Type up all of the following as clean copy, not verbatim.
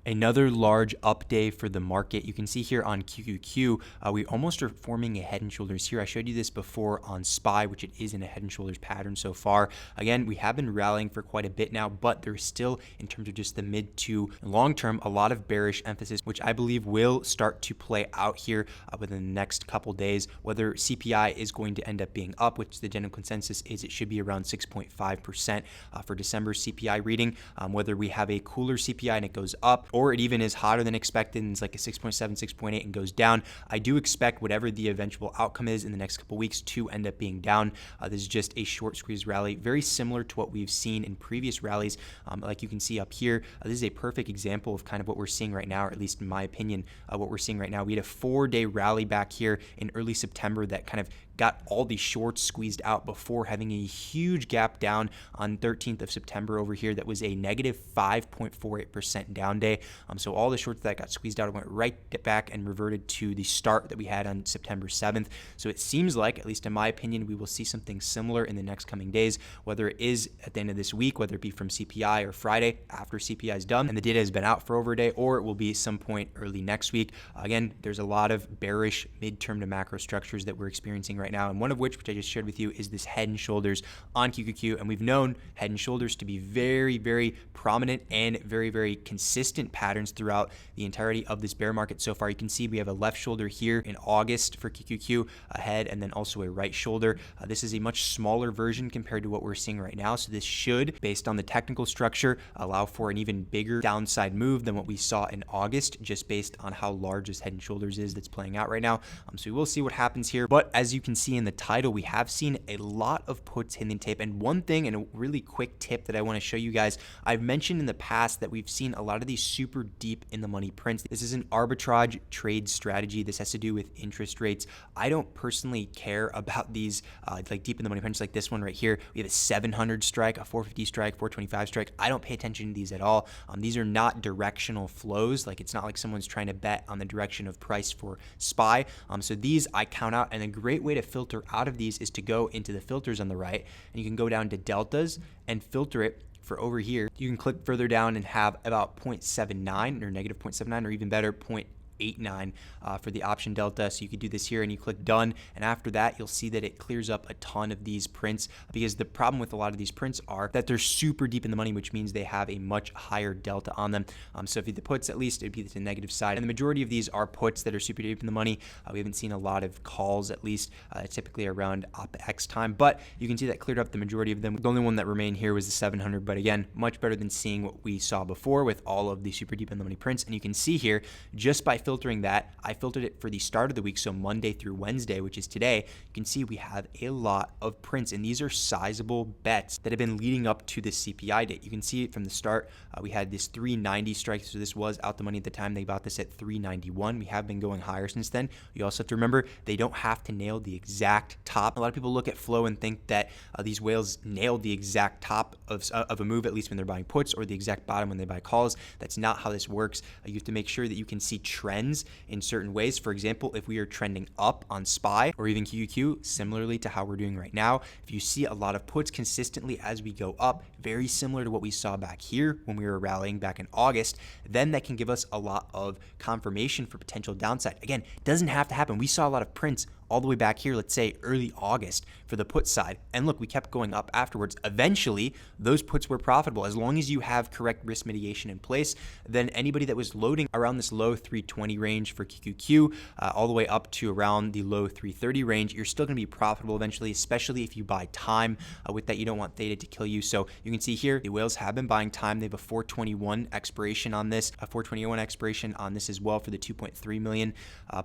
Another large up day for the market. You can see here on QQQ, we almost are forming a head and shoulders here. I showed you this before on SPY, which it is in a head and shoulders pattern so far. Again, we have been rallying for quite a bit now, but there's still, in terms of just the mid to long term, a lot of bearish emphasis, which I believe will start to play out here within the next couple days. Whether CPI is going to end up being up, which the general consensus is it should be around 6.5% for December's CPI reading. Whether we have a cooler CPI and it goes up, or it even is hotter than expected and it's like a 6.7, 6.8 and goes down. I do expect whatever the eventual outcome is in the next couple weeks to end up being down. This is just a short squeeze rally, very similar to what we've seen in previous rallies. Like you can see up here, this is a perfect example of kind of what we're seeing right now, or at least in my opinion, what we're seeing right now. We had a 4-day rally back here in early September that kind of got all the shorts squeezed out before having a huge gap down on 13th of September over here. That was a negative 5.48% down day. So all the shorts that got squeezed out went right back and reverted to the start that we had on September 7th. So it seems like, at least in my opinion, we will see something similar in the next coming days, whether it is at the end of this week, whether it be from CPI or Friday after CPI is done and the data has been out for over a day, or it will be some point early next week. Again, there's a lot of bearish midterm to macro structures that we're experiencing right now, and one of which I just shared with you, is this head and shoulders on QQQ. And we've known head and shoulders to be very, very prominent and very, very consistent patterns throughout the entirety of this bear market so far. You can see we have a left shoulder here in August for QQQ ahead, and then also a right shoulder. This is a much smaller version compared to what we're seeing right now. So this should, based on the technical structure, allow for an even bigger downside move than what we saw in August, just based on how large this head and shoulders is that's playing out right now. So we will see what happens here. But as you can see in the title, we have seen a lot of puts hitting the tape. And one thing, and a really quick tip that I want to show you guys, I've mentioned in the past that we've seen a lot of these super deep in the money prints. This is an arbitrage trade strategy. This has to do with interest rates. I don't personally care about these like deep in the money prints like this one right here. We have a 700 strike, a 450 strike, 425 strike. I don't pay attention to these at all. These are not directional flows. Like, it's not like someone's trying to bet on the direction of price for SPY. So these I count out, and a great way to filter out of these is to go into the filters on the right, and you can go down to deltas and filter it for over here. You can click further down and have about 0.79 or negative 0.79, or even better, 0.89 for the option delta. So you could do this here and you click done, and after that you'll see that it clears up a ton of these prints, because the problem with a lot of these prints are that they're super deep in the money, which means they have a much higher delta on them. So if the puts, at least it'd be the negative side, and the majority of these are puts that are super deep in the money. We haven't seen a lot of calls, at least typically around OPX time, but you can see that cleared up the majority of them. The only one that remained here was the 700, but again, much better than seeing what we saw before with all of the super deep in the money prints. And you can see here, just by filtering that, I filtered it for the start of the week, so Monday through Wednesday, which is today. You can see we have a lot of prints, and these are sizable bets that have been leading up to this CPI date. You can see it from the start. We had this 390 strike, so this was out the money at the time. They bought this at 391. We have been going higher since then. You also have to remember, they don't have to nail the exact top. A lot of people look at flow and think that these whales nailed the exact top of a move, at least when they're buying puts, or the exact bottom when they buy calls. That's not how this works. You have to make sure that you can see trends in certain ways. For example, if we are trending up on SPY or even QQQ, similarly to how we're doing right now, if you see a lot of puts consistently as we go up, very similar to what we saw back here when we were rallying back in August, then that can give us a lot of confirmation for potential downside. Again, it doesn't have to happen. We saw a lot of prints all the way back here, let's say early August, for the put side. And look, we kept going up afterwards. Eventually, those puts were profitable. As long as you have correct risk mitigation in place, then anybody that was loading around this low 320 range for QQQ, all the way up to around the low 330 range, you're still going to be profitable eventually, especially if you buy time. With that, you don't want theta to kill you. So you can see here, the whales have been buying time. They have a 421 expiration on this, a 421 expiration on this as well for the 2.3 million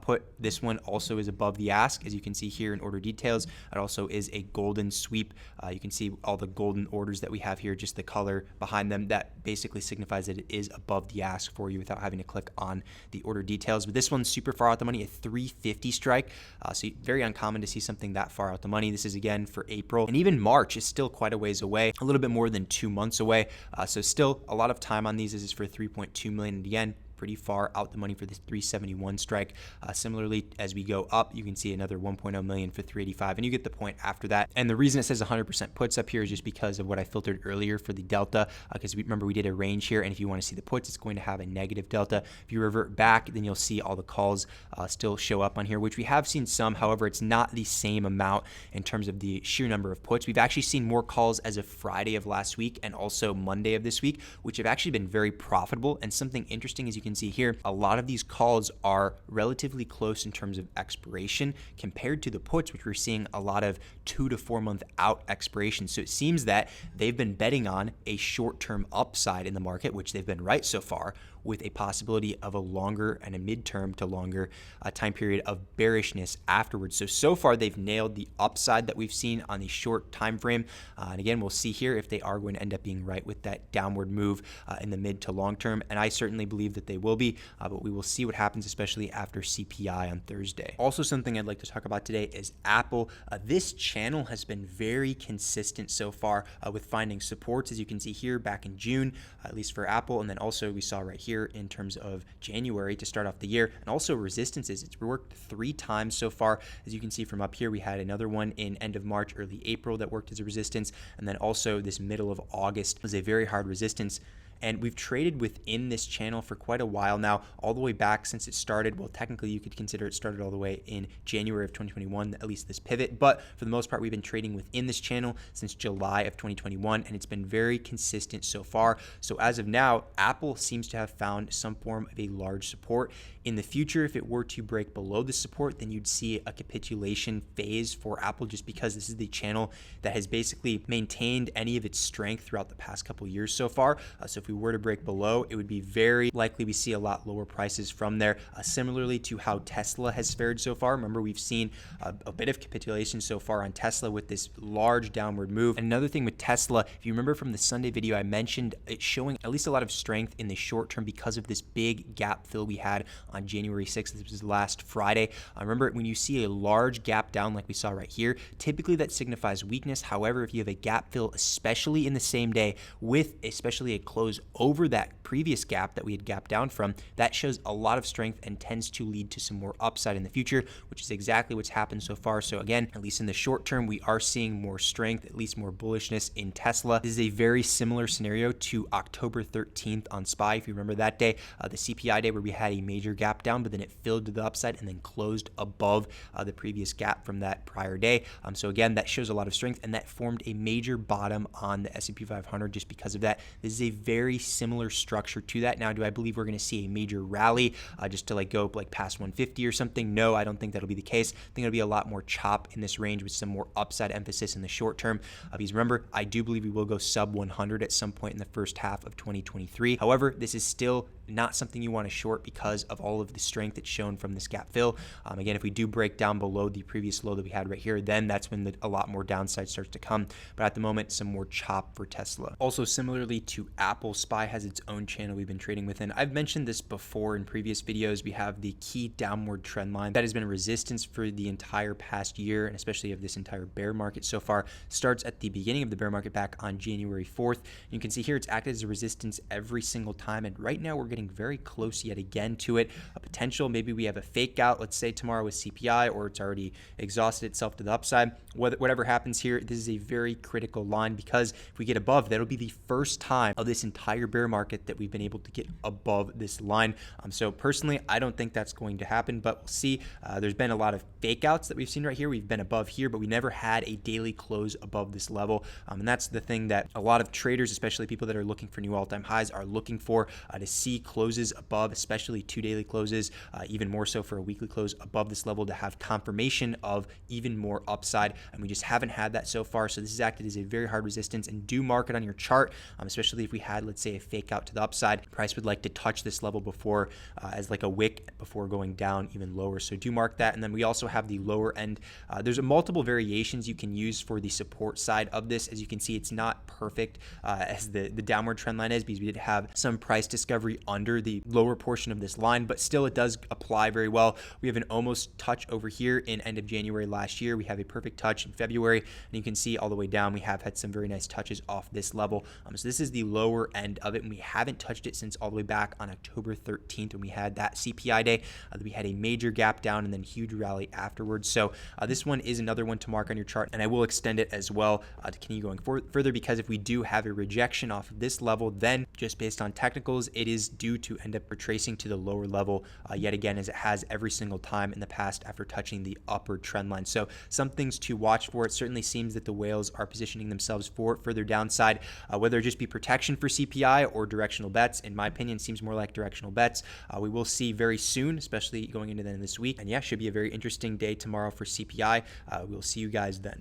put. This one also is above the ask, as you can see here in order details. It also is a golden sweep. You can see all the golden orders that we have here, just the color behind them. That basically signifies that it is above the ask for you without having to click on the order details. But this one's super far out the money, a 350 strike. So very uncommon to see something that far out the money. This is again for April, and even March is still quite a ways away, a little bit more than 2 months away. So still a lot of time on these. This is for 3.2 million. And again, pretty far out the money for this 371 strike. Similarly, as we go up, you can see another 1.0 million for 385, and you get the point after that. And the reason it says 100% puts up here is just because of what I filtered earlier for the delta, because remember we did a range here, and if you want to see the puts, it's going to have a negative delta. If you revert back, then you'll see all the calls still show up on here, which we have seen some. However, it's not the same amount in terms of the sheer number of puts. We've actually seen more calls as of Friday of last week and also Monday of this week, which have actually been very profitable. And something interesting, as you can see here, a lot of these calls are relatively close in terms of expiration compared to the puts, which we're seeing a lot of 2 to 4 month out expiration. So it seems that they've been betting on a short-term upside in the market, which they've been right so far, with a possibility of a longer and a midterm to longer time period of bearishness afterwards. So far they've nailed the upside that we've seen on the short time frame. And again, we'll see here if they are going to end up being right with that downward move in the mid to long term. And I certainly believe that they will be, but we will see what happens, especially after CPI on Thursday. Also, something I'd like to talk about today is Apple. This channel has been very consistent so far with finding supports, as you can see here back in June, at least for Apple. And then also we saw right here in terms of January to start off the year, and also resistances. It's worked 3 times so far. As you can see from up here, we had another one in end of March, early April that worked as a resistance, and then also this middle of August was a very hard resistance. And we've traded within this channel for quite a while now, all the way back since it started. Well, technically you could consider it started all the way in January of 2021, at least this pivot. But for the most part, we've been trading within this channel since July of 2021, and it's been very consistent so far. So as of now, Apple seems to have found some form of a large support. In the future, if it were to break below the support, then you'd see a capitulation phase for Apple, just because this is the channel that has basically maintained any of its strength throughout the past couple years so far. So if we were to break below, it would be very likely we see a lot lower prices from there, similarly to how Tesla has fared so far. Remember, we've seen a bit of capitulation so far on Tesla with this large downward move. And another thing with Tesla, if you remember from the Sunday video, I mentioned it showing at least a lot of strength in the short term because of this big gap fill we had on January 6th. This was last Friday. Remember, when you see a large gap down like we saw right here, typically that signifies weakness. However, if you have a gap fill, especially in the same day, with especially a close over that previous gap that we had gapped down from, that shows a lot of strength and tends to lead to some more upside in the future, which is exactly what's happened so far. So again, at least in the short term, we are seeing more strength, at least more bullishness in Tesla. This is a very similar scenario to October 13th on SPY. If you remember that day, the CPI day where we had a major gap down, but then it filled to the upside and then closed above the previous gap from that prior day. So again, that shows a lot of strength, and that formed a major bottom on the S&P 500 just because of that. This is a very similar structure to that. Now, do I believe we're going to see a major rally just to go past 150 or something? No, I don't think that'll be the case. I think it'll be a lot more chop in this range with some more upside emphasis in the short term. Because remember, I do believe we will go sub 100 at some point in the first half of 2023. However, this is still not something you want to short because of all of the strength that's shown from this gap fill. Again, if we do break down below the previous low that we had right here, then that's when a lot more downside starts to come. But at the moment, some more chop for Tesla. Also, similarly to Apple, SPY has its own channel we've been trading within. I've mentioned this before in previous videos. We have the key downward trend line that has been a resistance for the entire past year, and especially of this entire bear market so far. Starts at the beginning of the bear market back on January 4th. You can see here it's acted as a resistance every single time, and right now we're getting very close yet again to it. A potential, maybe we have a fake out, let's say tomorrow with CPI, or it's already exhausted itself to the upside. Whatever happens here, this is a very critical line, because if we get above, that'll be the first time of this entire bear market that we've been able to get above this line. So personally, I don't think that's going to happen, but we'll see. There's been a lot of fake outs that we've seen right here. We've been above here, but we never had a daily close above this level. And that's the thing that a lot of traders, especially people that are looking for new all-time highs, are looking for, to see closes above, especially 2 daily closes, even more so for a weekly close above this level, to have confirmation of even more upside. And we just haven't had that so far. So this has acted as a very hard resistance, and do mark it on your chart, especially if we had, let's say, a fake out to the upside. Price would like to touch this level before as like a wick before going down even lower. So do mark that. And then we also have the lower end. There's multiple variations you can use for the support side of this. As you can see, it's not perfect as the downward trend line is, because we did have some price discovery under the lower portion of this line, but still it does apply very well. We have an almost touch over here in end of January last year. We have a perfect touch in February, and you can see all the way down we have had some very nice touches off this level. So this is the lower end of it, and we haven't touched it since all the way back on October 13th when we had that CPI day. We had a major gap down and then huge rally afterwards. So this one is another one to mark on your chart, and I will extend it as well to continue going further, because if we do have a rejection off of this level, then just based on technicals, it is due to end up retracing to the lower level yet again, as it has every single time in the past after touching the upward trend line. So some things to watch for. It certainly seems that the whales are positioning themselves for further downside, whether it just be protection for CPI or directional bets. In my opinion, seems more like directional bets. We will see very soon, especially going into the end of this week. And yeah, should be a very interesting day tomorrow for CPI. We'll see you guys then.